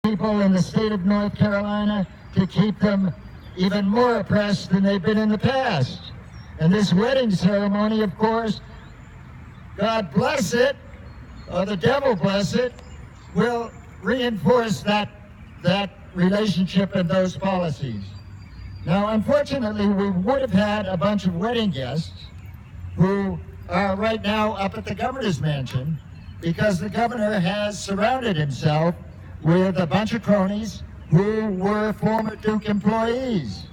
people in the state of North Carolina to keep them even more oppressed than they've been in the past. And this wedding ceremony, of course, God bless it, or the devil bless it, will reinforce that relationship and those policies. Now, unfortunately, we would have had a bunch of wedding guests who are right now up at the governor's mansion because the governor has surrounded himself with a bunch of cronies who were former Duke employees.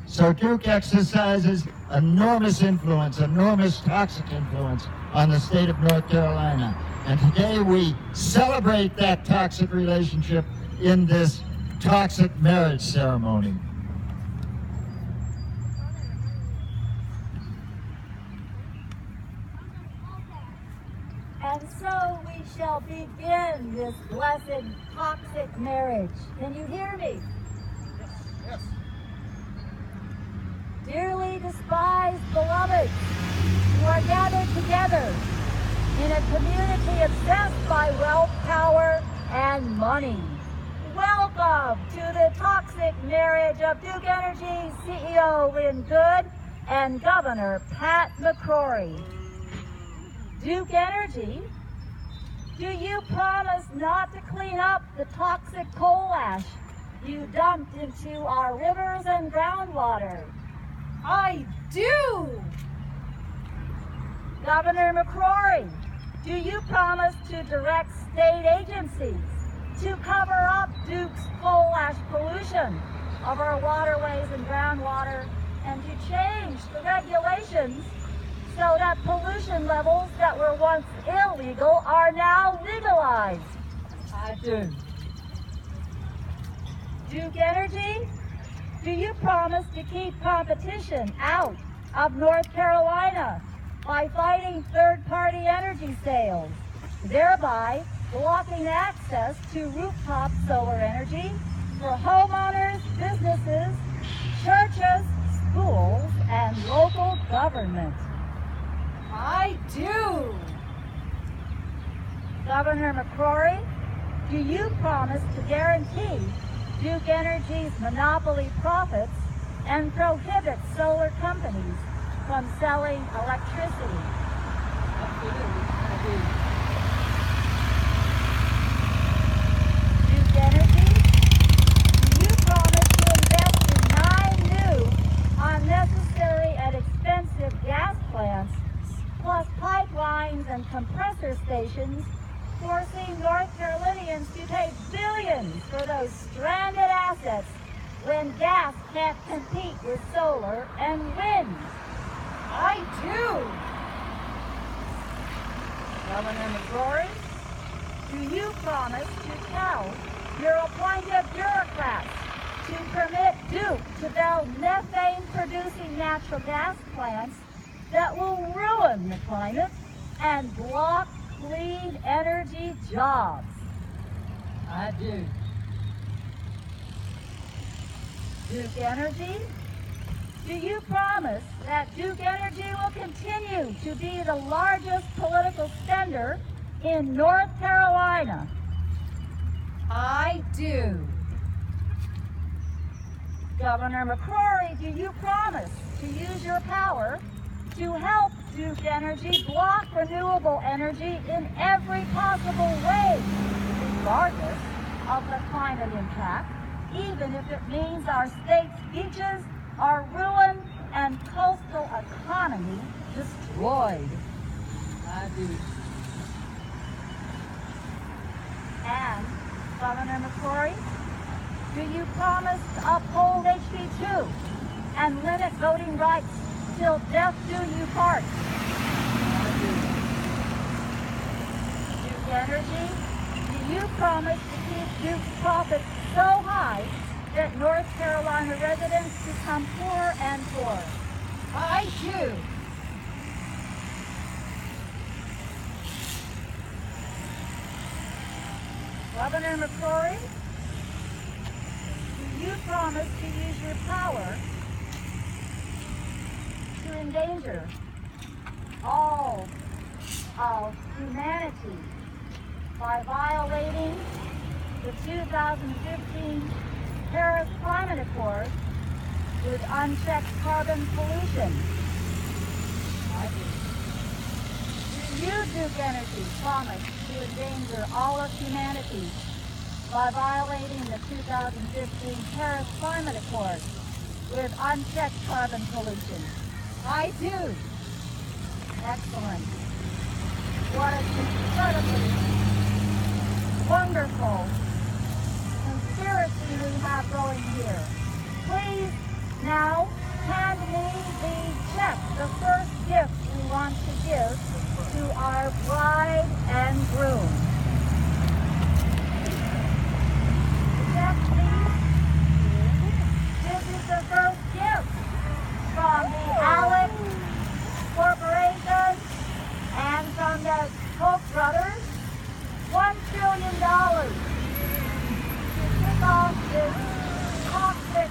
So Duke exercises enormous influence, enormous toxic influence on the state of North Carolina. And today we celebrate that toxic relationship in this toxic marriage ceremony. And so we shall begin this blessed toxic marriage. Can you hear me? Yes. Yes. Dearly despised beloveds, who are gathered together in a community obsessed by wealth, power, and money. Welcome to the toxic marriage of Duke Energy CEO Lynn Good and Governor Pat McCrory. Duke Energy, do you promise not to clean up the toxic coal ash you dumped into our rivers and groundwater? I do! Governor McCrory, do you promise to direct state agencies to cover up Duke's coal ash pollution of our waterways and groundwater and to change the regulations so that pollution levels that were once illegal are now legalized? I do. Duke Energy, do you promise to keep competition out of North Carolina by fighting third-party energy sales, thereby blocking access to rooftop solar energy for homeowners, businesses, churches, schools, and local government? I do! Governor McCrory, do you promise to guarantee Duke Energy's monopoly profits and prohibit solar companies from selling electricity? Absolutely, I do. Duke Energy, do you promise to invest in 9 new, unnecessary and expensive gas plants, plus pipelines and compressor stations, forcing North Carolinians to pay billions for those stranded assets when gas can't compete with solar and wind? I do! Governor McCrory, do you promise to tell your appointed bureaucrats to permit Duke to build methane-producing natural gas plants that will ruin the climate and block clean energy jobs? I do. Duke Energy, do you promise that Duke Energy will continue to be the largest political spender in North Carolina? I do. Governor McCrory, do you promise to use your power to help Duke Energy block renewable energy in every possible way, regardless of the climate impact, even if it means our state's beaches are ruined and coastal economy destroyed? I do. And, Governor McCrory, do you promise to uphold HB2 and limit voting rights till death do you part? Duke Energy, do you promise to keep Duke's profits so high that North Carolina residents become poorer and poorer? I do. Governor McCrory, do you promise to use your power to endanger all of humanity by violating the 2015 Paris Climate Accord with unchecked carbon pollution? I do. Do you, Duke Energy, promise to endanger all of humanity by violating the 2015 Paris Climate Accord with unchecked carbon pollution? I do. Excellent. What an incredibly wonderful conspiracy we have going here. Please now hand me the check, the first gift we want to give to our bride and groom. Check, please. This is the first gift from the Alex Corporation and from the Koch brothers. $1 trillion to kick off this toxic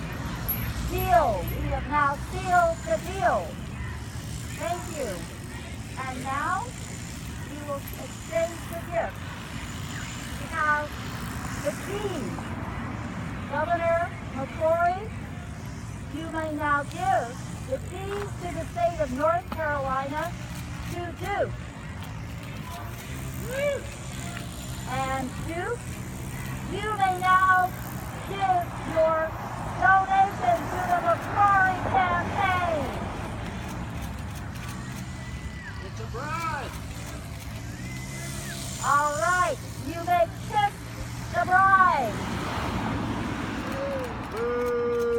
deal. We have now sealed the deal. Thank you. And now we will exchange the gift. We have the keys. Governor McCrory, you may now give the keys to the state of North Carolina to Duke. And Duke, you may now give your donation to the McCrory campaign. It's a bride. All right, you may kiss the bride. Boo.